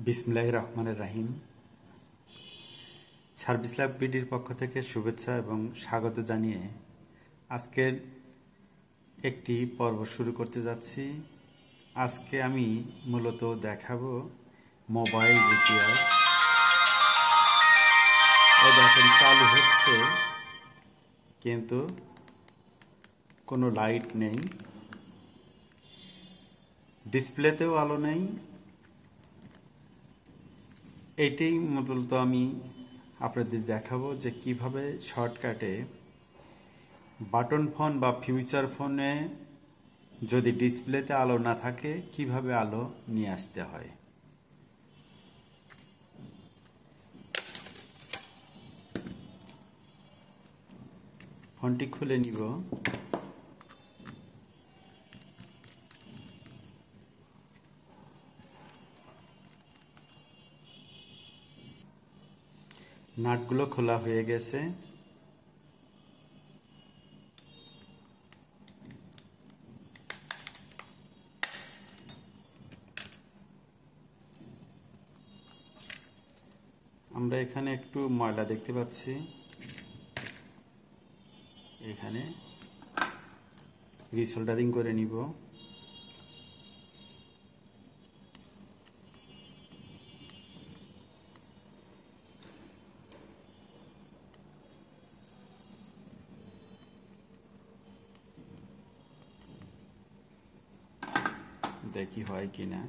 বিসমিল্লাহির রহমানির রহিম। Service lab বিডির পক্ষ থেকে শুভেচ্ছা এবং স্বাগত জানিয়ে আজকের একটি পর্ব শুরু করতে যাচ্ছি। আজকে আমি মূলত দেখাবো মোবাইল রিপেয়ার। দেখেন চালু হচ্ছে কিন্তু কোনো লাইট নেই, ডিসপ্লেতেও আলো নেই। এইটাই মূলত আমি আপনাদের দেখাবো যে কিভাবে শর্টকাটে বাটন ফোন বা ফিউচার ফোনে যদি ডিসপ্লেতে আলো না থাকে কিভাবে আলো নিয়ে আসতে হয়। ফোনটি খুলে নিব। নাটগুলো খোলা হয়ে গেছে। আমরা এখানে একটু ময়লা দেখতে পাচ্ছি, এখানে রিসোল্ডারিং করে নিব। দেখি হয় কিনা।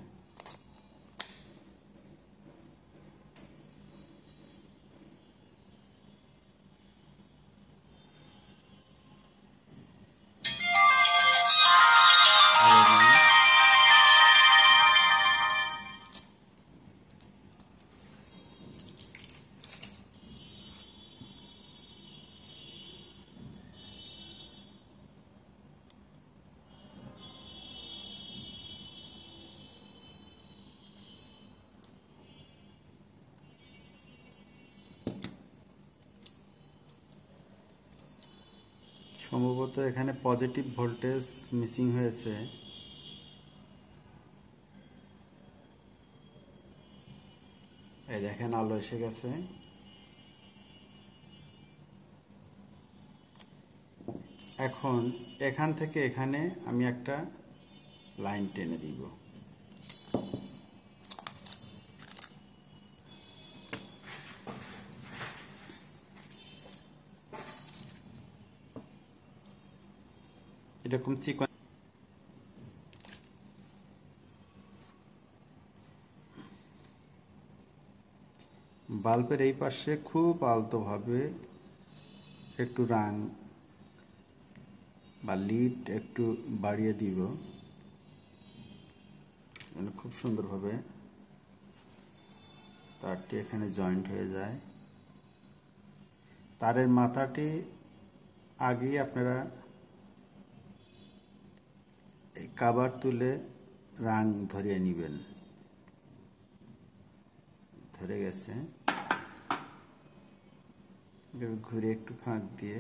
সম্ভবত এখানে পজিটিভ ভোল্টেজ মিসিং হয়েছে। এই দেখেন আলো এসে গেছে। এখন এখান থেকে এখানে আমি একটা লাইন টেনে দিব। এরকম চিকন বাল্বের এই পাশে খুব আলতোভাবে একটু রাং বা লিড একটু বাড়িয়ে দিব, মানে খুব সুন্দরভাবে তারটি এখানে জয়েন্ট হয়ে যায়। তারের মাথাটি আগেই আপনারা এই কাভার তুলে রাং ধরিয়ে নেবেন। ধরে গেছে, ঘুরে একটু ফাঁক দিয়ে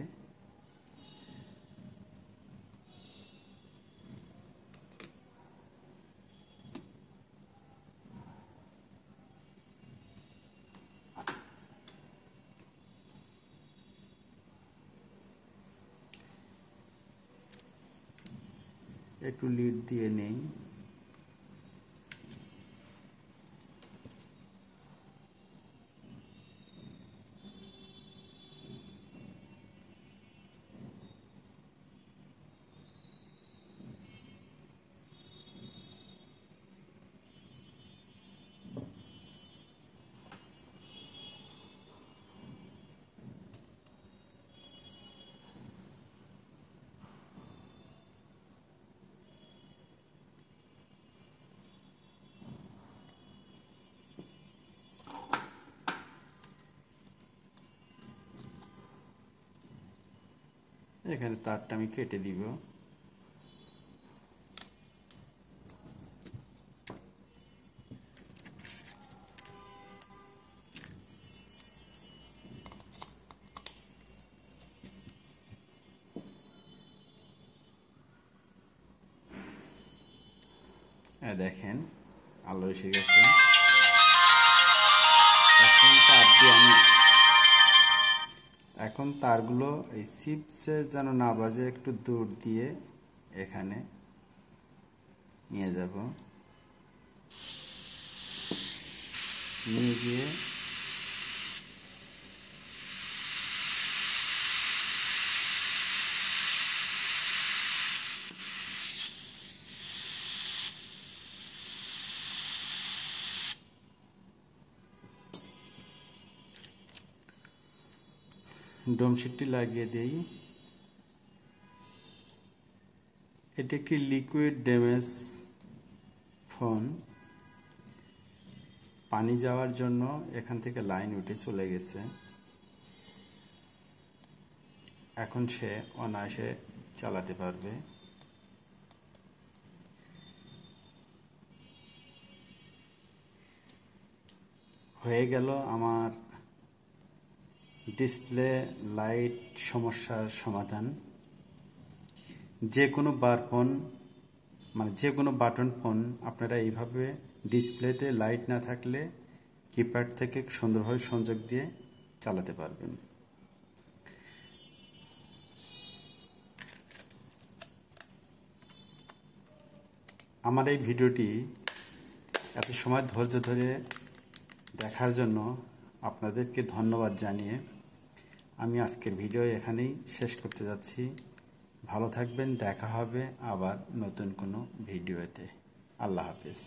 একটু লিড দিয়ে নেই। এখানে তারটা আমি কেটে দিব। দেখেন আলো এসে গেছে। আমি এখন তারগুলো এই চিপসে যেন না বাজে একটু দূর দিয়ে এখানে নিয়ে যাব, নিয়ে গিয়ে ডোমশিটটি লাগিয়ে দেই। এটি একটি লিকুইড ড্যামেজ ফোন। পানি যাওয়ার জন্য এখান থেকে লাইন উঠে চলে গেছে। এখন সে অনায়াসে চালাতে পারবে। হয়ে গেল আমার ডিসপ্লে লাইট সমস্যার সমাধান। যে কোনো যে কোনো বাটন ফোন আপনারা এইভাবে ডিসপ্লেতে লাইট না থাকলে কিপ্যাড থেকে সুন্দরভাবে সংযোগ দিয়ে চালাতে পারবেন। আমার এই ভিডিওটি এত সময় ধৈর্য ধরে দেখার জন্য আপনাদেরকে ধন্যবাদ জানিয়ে আমি আজকের ভিডিও এখানেই শেষ করতে যাচ্ছি। ভালো থাকবেন, দেখা হবে আবার নতুন কোনো ভিডিওতে। আল্লাহ হাফেজ।